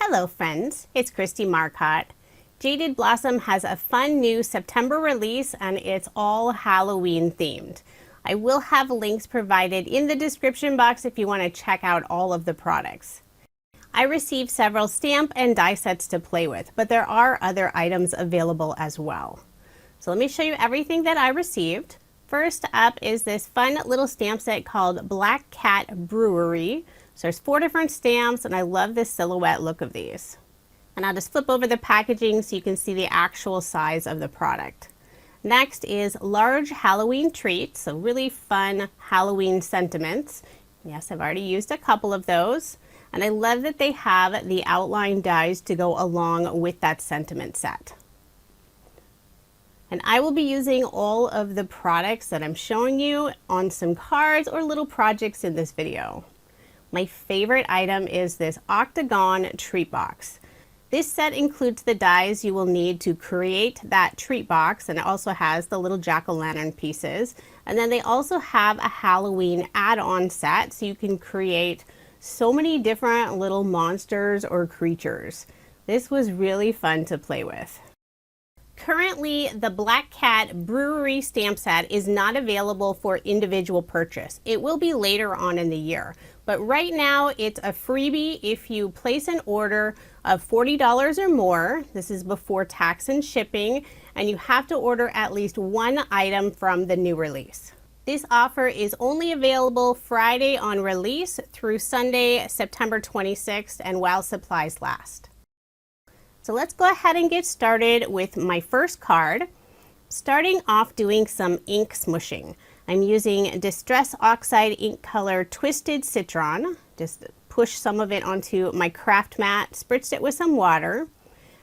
Hello friends, it's Kristie Marcotte. Jaded Blossom has a fun new September release and it's all Halloween themed. I will have links provided in the description box if you want to check out all of the products. I received several stamp and die sets to play with, but there are other items available as well. So let me show you everything that I received. First up is this fun little stamp set called Black Cat Brewery. So there's 4 different stamps and I love this silhouette look of these. And I'll just flip over the packaging so you can see the actual size of the product. Next is Large Halloween Treats, so really fun Halloween sentiments. Yes, I've already used a couple of those. And I love that they have the outline dies to go along with that sentiment set. And I will be using all of the products that I'm showing you on some cards or little projects in this video. My favorite item is this Octagon treat box. This set includes the dies you will need to create that treat box, and it also has the little jack-o'-lantern pieces. And then they also have a Halloween add-on set, so you can create so many different little monsters or creatures. This was really fun to play with. Currently, the Black Cat Brewery stamp set is not available for individual purchase. It will be later on in the year, but right now it's a freebie if you place an order of $40 or more. This is before tax and shipping, and you have to order at least one item from the new release. This offer is only available Friday on release through Sunday, September 26th, and while supplies last. So let's go ahead and get started with my first card. Starting off doing some ink smushing. I'm using Distress Oxide ink color Twisted Citron. Just push some of it onto my craft mat, spritzed it with some water.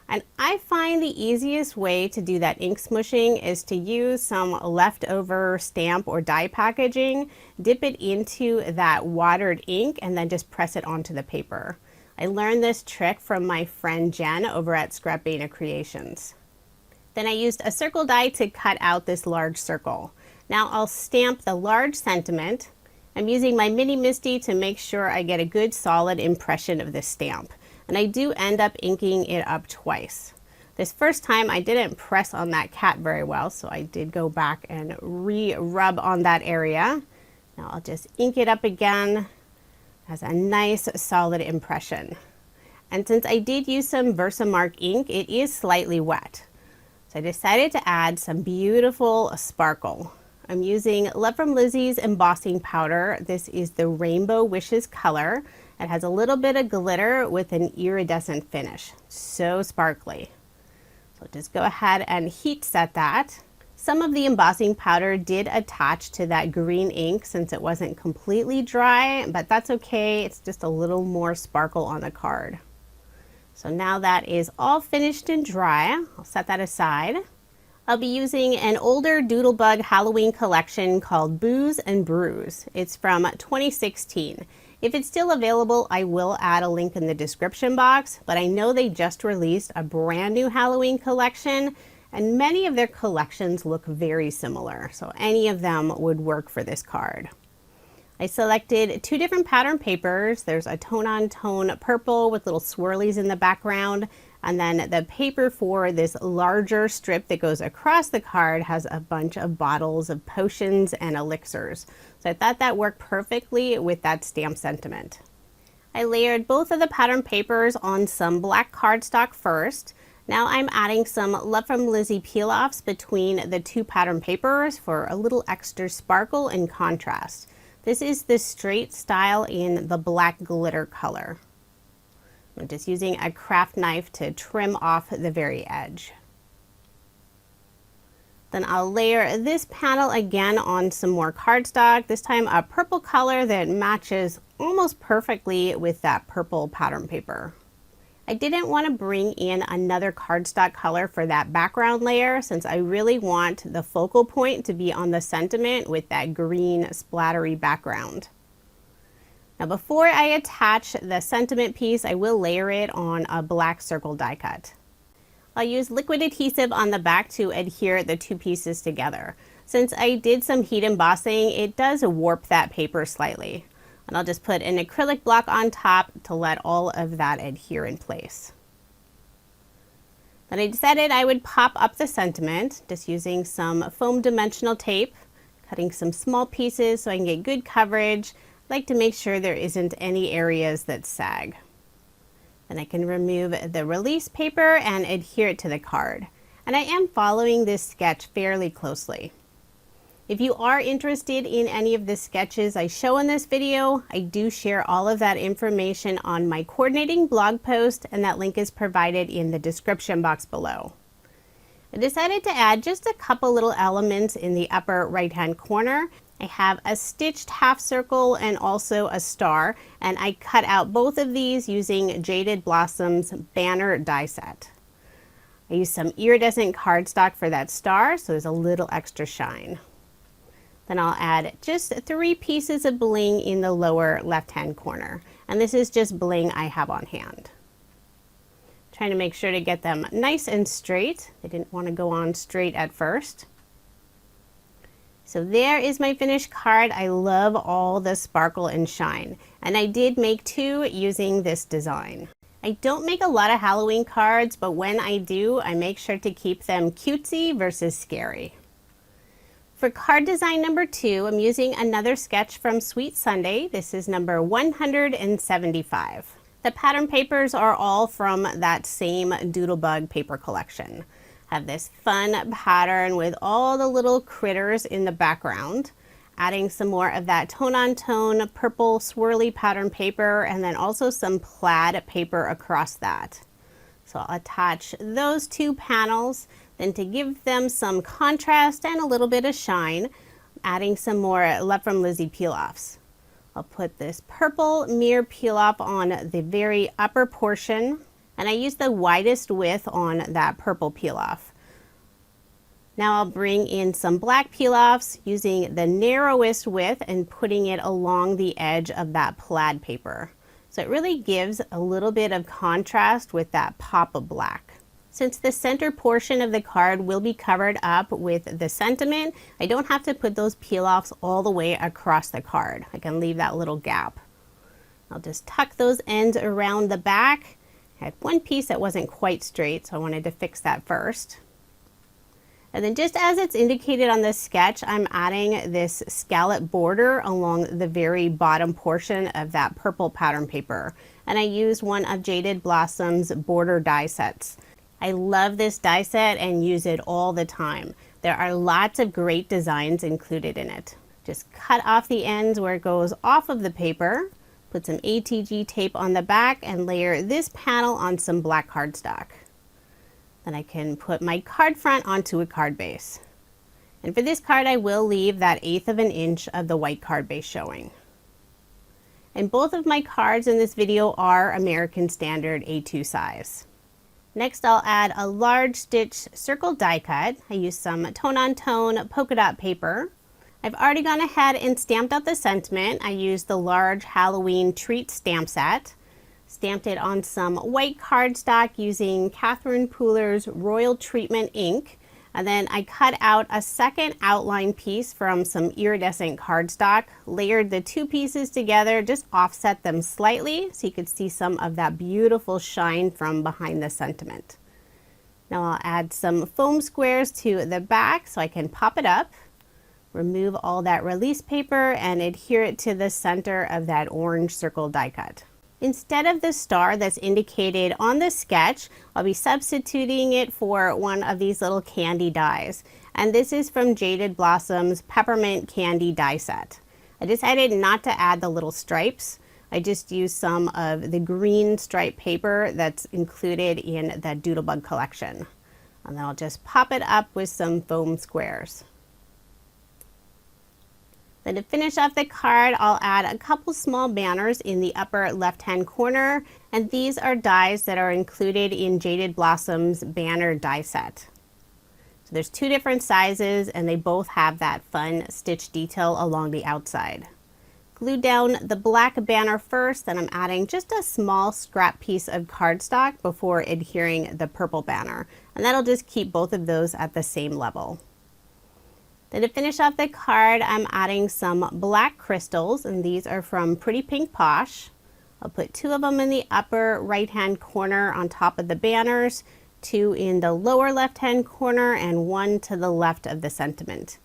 And I find the easiest way to do that ink smushing is to use some leftover stamp or die packaging, dip it into that watered ink, and then just press it onto the paper. I learned this trick from my friend Jen over at Scrapbana Creations. Then I used a circle die to cut out this large circle. Now I'll stamp the large sentiment. I'm using my Mini Misty to make sure I get a good solid impression of this stamp. And I do end up inking it up twice. This first time I didn't press on that cat very well, so I did go back and re-rub on that area. Now I'll just ink it up again. Has a nice solid impression. And since I did use some Versamark ink, it is slightly wet. So I decided to add some beautiful sparkle. I'm using Love from Lizzie's embossing powder. This is the Rainbow Wishes color. It has a little bit of glitter with an iridescent finish. So sparkly. So just go ahead and heat set that. Some of the embossing powder did attach to that green ink since it wasn't completely dry, but that's okay. It's just a little more sparkle on the card. So now that is all finished and dry, I'll set that aside. I'll be using an older Doodlebug Halloween collection called Boos Brews. It's from 2016. If it's still available, I will add a link in the description box, but I know they just released a brand new Halloween collection, and many of their collections look very similar, so any of them would work for this card. I selected 2 different pattern papers. There's a tone-on-tone purple with little swirlies in the background, and then the paper for this larger strip that goes across the card has a bunch of bottles of potions and elixirs. So I thought that worked perfectly with that stamp sentiment. I layered both of the pattern papers on some black cardstock first. Now I'm adding some Love from Lizzie peel-offs between the 2 pattern papers for a little extra sparkle and contrast. This is the straight style in the black glitter color. I'm just using a craft knife to trim off the very edge. Then I'll layer this panel again on some more cardstock, this time a purple color that matches almost perfectly with that purple pattern paper. I didn't want to bring in another cardstock color for that background layer since I really want the focal point to be on the sentiment with that green splattery background. Now before I attach the sentiment piece, I will layer it on a black circle die cut. I'll use liquid adhesive on the back to adhere the 2 pieces together. Since I did some heat embossing, it does warp that paper slightly. And I'll just put an acrylic block on top to let all of that adhere in place. Then I decided I would pop up the sentiment just using some foam dimensional tape, cutting some small pieces so I can get good coverage. I like to make sure there isn't any areas that sag. Then I can remove the release paper and adhere it to the card. And I am following this sketch fairly closely. If you are interested in any of the sketches I show in this video, I do share all of that information on my coordinating blog post, and that link is provided in the description box below. I decided to add just a couple little elements in the upper right hand corner. I have a stitched half circle and also a star, and I cut out both of these using Jaded Blossom's banner die set. I used some iridescent cardstock for that star, so there's a little extra shine. Then I'll add just 3 pieces of bling in the lower left-hand corner. And this is just bling I have on hand. Trying to make sure to get them nice and straight. They didn't want to go on straight at first. So there is my finished card. I love all the sparkle and shine. And I did make 2 using this design. I don't make a lot of Halloween cards, but when I do, I make sure to keep them cutesy versus scary. For card design number 2, I'm using another sketch from Sweet Sunday. This is number 175. The pattern papers are all from that same Doodlebug paper collection. I have this fun pattern with all the little critters in the background. Adding some more of that tone-on-tone purple swirly pattern paper, and then also some plaid paper across that. So I'll attach those 2 panels. Then to give them some contrast and a little bit of shine, adding some more Love from Lizzie peel-offs. I'll put this purple mirror peel-off on the very upper portion, and I use the widest width on that purple peel-off. Now I'll bring in some black peel-offs using the narrowest width and putting it along the edge of that plaid paper. So it really gives a little bit of contrast with that pop of black. Since the center portion of the card will be covered up with the sentiment, I don't have to put those peel-offs all the way across the card. I can leave that little gap. I'll just tuck those ends around the back. I had one piece that wasn't quite straight, so I wanted to fix that first. And then just as it's indicated on this sketch, I'm adding this scallop border along the very bottom portion of that purple pattern paper. And I used one of Jaded Blossom's border die sets. I love this die set and use it all the time. There are lots of great designs included in it. Just cut off the ends where it goes off of the paper, put some ATG tape on the back, and layer this panel on some black cardstock. Then I can put my card front onto a card base. And for this card, I will leave that 1/8 of an inch of the white card base showing. And both of my cards in this video are American Standard A2 size. Next, I'll add a large stitch circle die cut. I use some tone-on-tone polka dot paper. I've already gone ahead and stamped out the sentiment. I used the large Halloween treat stamp set. Stamped it on some white cardstock using Catherine Pooler's Royal Treatment ink. And then I cut out a second outline piece from some iridescent cardstock, layered the 2 pieces together, just offset them slightly so you could see some of that beautiful shine from behind the sentiment. Now I'll add some foam squares to the back so I can pop it up, remove all that release paper, and adhere it to the center of that orange circle die cut. Instead of the star that's indicated on the sketch, I'll be substituting it for one of these little candy dies. And this is from Jaded Blossom's Peppermint candy die set. I decided not to add the little stripes. I just used some of the green stripe paper that's included in that Doodlebug collection. And then I'll just pop it up with some foam squares. Then to finish off the card, I'll add a couple small banners in the upper left-hand corner, and these are dies that are included in Jaded Blossom's banner die set. So there's 2 different sizes, and they both have that fun stitch detail along the outside. Glue down the black banner first, then I'm adding just a small scrap piece of cardstock before adhering the purple banner, and that'll just keep both of those at the same level. Then to finish off the card, I'm adding some black crystals, and these are from Pretty Pink Posh. I'll put 2 of them in the upper right-hand corner on top of the banners, 2 in the lower left-hand corner, and 1 to the left of the sentiment.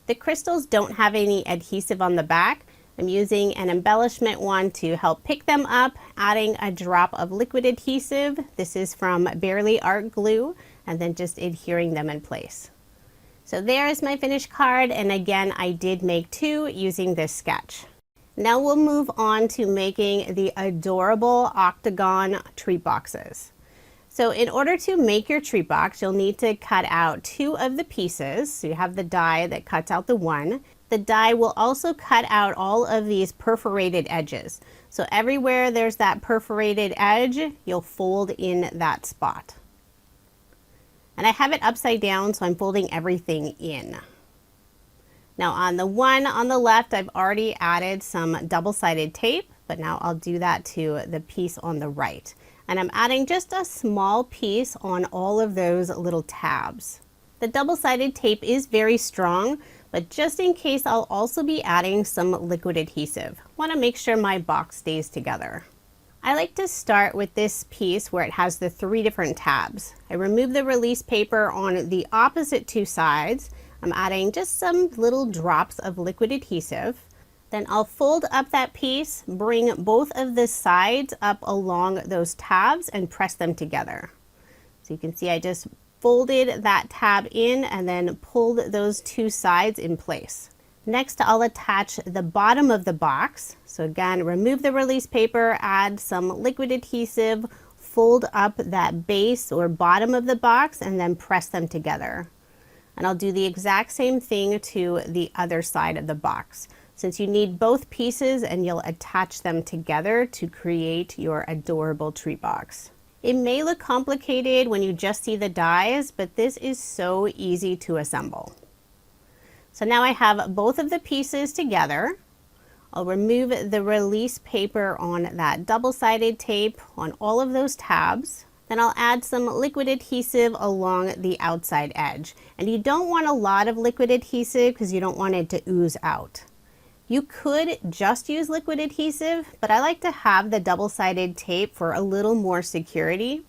The crystals don't have any adhesive on the back. I'm using an embellishment one to help pick them up, adding a drop of liquid adhesive. This is from Barely Art Glue, and then just adhering them in place. So there is my finished card, and again, I did make 2 using this sketch. Now we'll move on to making the adorable Octagon treat boxes. So in order to make your treat box, you'll need to cut out 2 of the pieces. So you have the die that cuts out the one. The die will also cut out all of these perforated edges. So everywhere there's that perforated edge, you'll fold in that spot. And I have it upside down, so I'm folding everything in. Now on the one on the left, I've already added some double-sided tape, but now I'll do that to the piece on the right. And I'm adding just a small piece on all of those little tabs. The double-sided tape is very strong, but just in case, I'll also be adding some liquid adhesive. I want to make sure my box stays together. I like to start with this piece where it has the 3 different tabs. I remove the release paper on the opposite 2 sides. I'm adding just some little drops of liquid adhesive. Then I'll fold up that piece, bring both of the sides up along those tabs and press them together. So you can see I just folded that tab in and then pulled those 2 sides in place. Next, I'll attach the bottom of the box. So again, remove the release paper, add some liquid adhesive, fold up that base or bottom of the box, and then press them together. And I'll do the exact same thing to the other side of the box, since you need both pieces and you'll attach them together to create your adorable treat box. It may look complicated when you just see the dies, but this is so easy to assemble. So now I have both of the pieces together. I'll remove the release paper on that double-sided tape on all of those tabs. Then I'll add some liquid adhesive along the outside edge. And you don't want a lot of liquid adhesive because you don't want it to ooze out. You could just use liquid adhesive, but I like to have the double-sided tape for a little more security.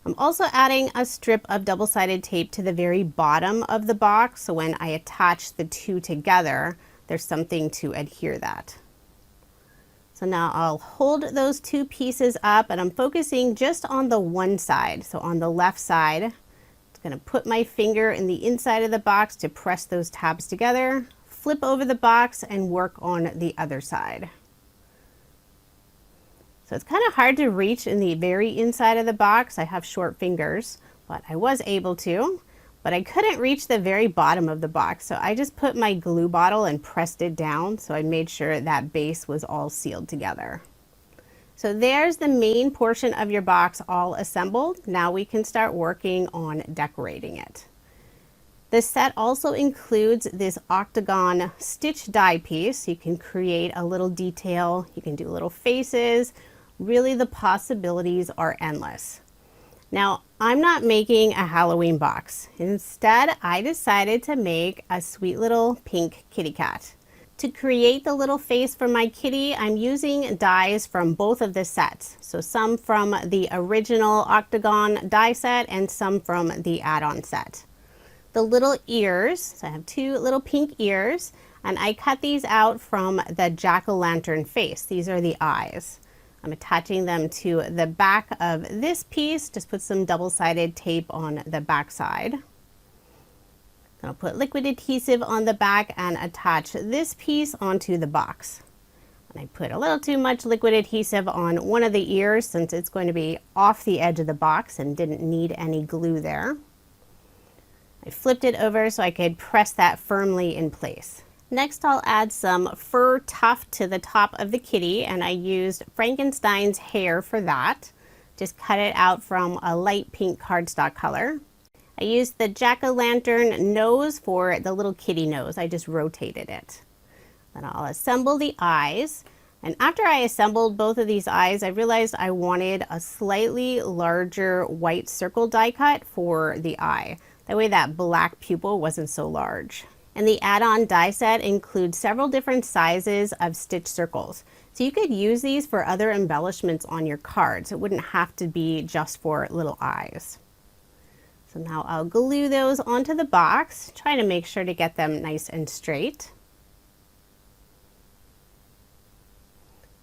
I'm also adding a strip of double-sided tape to the very bottom of the box, so when I attach the 2 together, there's something to adhere that. So now I'll hold those 2 pieces up, and I'm focusing just on the one side. So on the left side, I'm going to put my finger in the inside of the box to press those tabs together, flip over the box, and work on the other side. So it's kind of hard to reach in the very inside of the box. I have short fingers, but I was able to. But I couldn't reach the very bottom of the box, so I just put my glue bottle and pressed it down so I made sure that base was all sealed together. So there's the main portion of your box all assembled. Now we can start working on decorating it. This set also includes this Octagon stitch die piece. You can create a little detail, you can do little faces. Really, the possibilities are endless. Now, I'm not making a Halloween box. Instead, I decided to make a sweet little pink kitty cat. To create the little face for my kitty, I'm using dies from both of the sets. So some from the original Octagon die set and some from the add-on set. The little ears, so I have 2 little pink ears, and I cut these out from the jack-o'-lantern face. These are the eyes. I'm attaching them to the back of this piece. Just put some double-sided tape on the back side. I'll put liquid adhesive on the back and attach this piece onto the box. And I put a little too much liquid adhesive on one of the ears since it's going to be off the edge of the box and didn't need any glue there. I flipped it over so I could press that firmly in place. Next, I'll add some fur tuft to the top of the kitty, and I used Frankenstein's hair for that. Just cut it out from a light pink cardstock color. I used the jack-o'-lantern nose for the little kitty nose. I just rotated it. Then I'll assemble the eyes. And after I assembled both of these eyes, I realized I wanted a slightly larger white circle die cut for the eye. That way that black pupil wasn't so large. And the add-on die set includes several different sizes of stitch circles. So you could use these for other embellishments on your cards. It wouldn't have to be just for little eyes. So now I'll glue those onto the box, trying to make sure to get them nice and straight.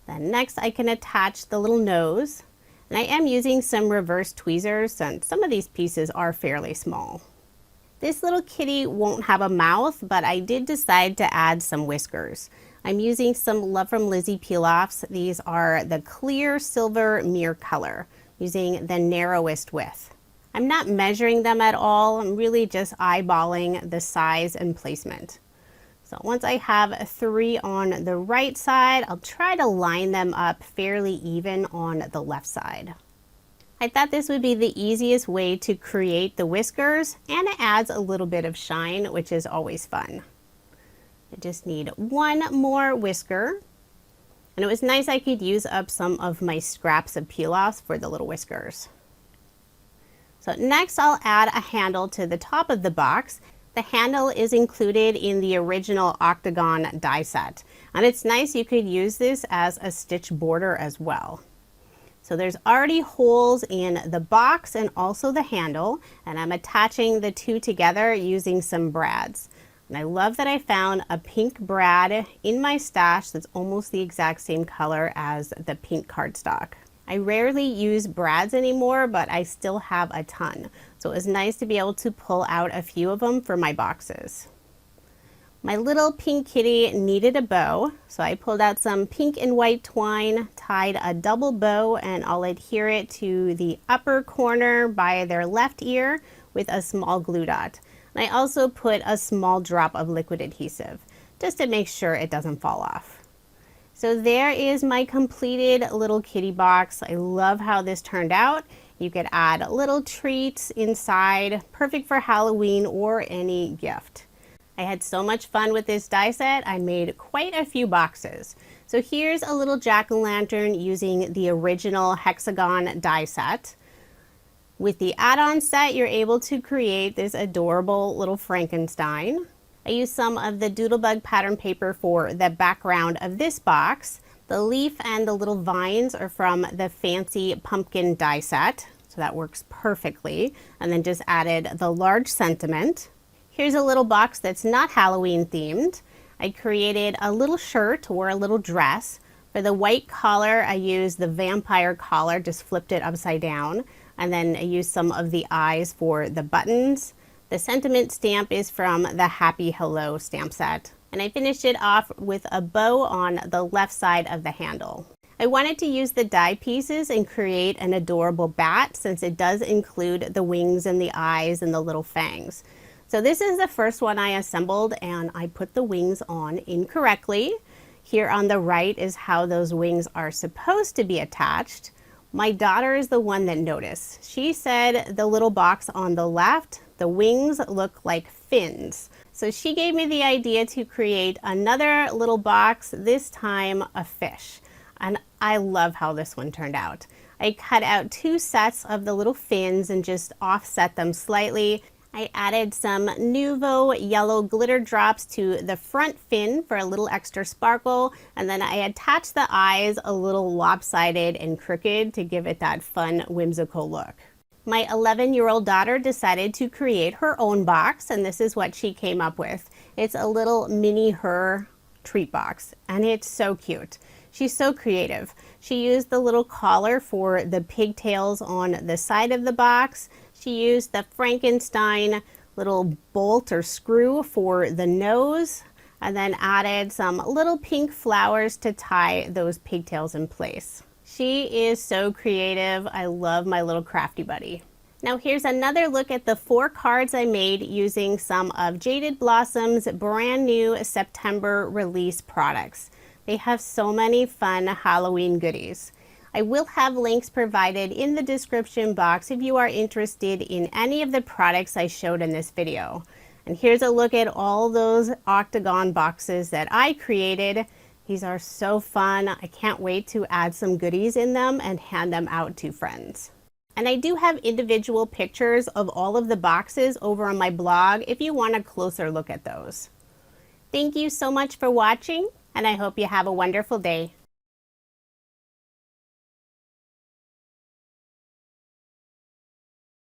Then next I can attach the little nose. And I am using some reverse tweezers since some of these pieces are fairly small. This little kitty won't have a mouth, but I did decide to add some whiskers. I'm using some Love from Lizzie peel-offs. These are the clear silver mirror color, using the narrowest width. I'm not measuring them at all. I'm really just eyeballing the size and placement. So once I have 3 on the right side, I'll try to line them up fairly even on the left side. I thought this would be the easiest way to create the whiskers, and it adds a little bit of shine, which is always fun. I just need 1 more whisker. And it was nice I could use up some of my scraps of peel-offs for the little whiskers. So next I'll add a handle to the top of the box. The handle is included in the original Octagon die set. And it's nice you could use this as a stitch border as well. So there's already holes in the box and also the handle, and I'm attaching the 2 together using some brads. And I love that I found a pink brad in my stash that's almost the exact same color as the pink cardstock. I rarely use brads anymore, but I still have a ton. So it was nice to be able to pull out a few of them for my boxes. My little pink kitty needed a bow, so I pulled out some pink and white twine, tied a double bow, and I'll adhere it to the upper corner by their left ear with a small glue dot. And I also put a small drop of liquid adhesive, just to make sure it doesn't fall off. So there is my completed little kitty box. I love how this turned out. You could add little treats inside, perfect for Halloween or any gift. I had so much fun with this die set, I made quite a few boxes. So here's a little jack-o'-lantern using the original hexagon die set. With the add-on set, you're able to create this adorable little Frankenstein. I used some of the Doodlebug pattern paper for the background of this box. The leaf and the little vines are from the fancy pumpkin die set, so that works perfectly. And then just added the large sentiment. Here's a little box that's not Halloween themed. I created a little shirt or a little dress. For the white collar, I used the vampire collar, just flipped it upside down. And then I used some of the eyes for the buttons. The sentiment stamp is from the Happy Hello stamp set. And I finished it off with a bow on the left side of the handle. I wanted to use the die pieces and create an adorable bat since it does include the wings and the eyes and the little fangs. So this is the first one I assembled, and I put the wings on incorrectly. Here on the right is how those wings are supposed to be attached. My daughter is the one that noticed. She said the little box on the left, the wings look like fins. So she gave me the idea to create another little box, this time a fish. And I love how this one turned out. I cut out 2 sets of the little fins and just offset them slightly. I added some Nuvo yellow glitter drops to the front fin for a little extra sparkle, and then I attached the eyes a little lopsided and crooked to give it that fun, whimsical look. My 11-year-old daughter decided to create her own box, and this is what she came up with. It's a little mini her treat box, and it's so cute. She's so creative. She used the little collar for the pigtails on the side of the box. She used the Frankenstein little bolt or screw for the nose, and then added some little pink flowers to tie those pigtails in place. She is so creative. I love my little crafty buddy. Now here's another look at the 4 cards I made using some of Jaded Blossom's brand new September release products. They have so many fun Halloween goodies. I will have links provided in the description box if you are interested in any of the products I showed in this video. And here's a look at all those Octagon boxes that I created. These are so fun. I can't wait to add some goodies in them and hand them out to friends. And I do have individual pictures of all of the boxes over on my blog if you want a closer look at those. Thank you so much for watching, and I hope you have a wonderful day.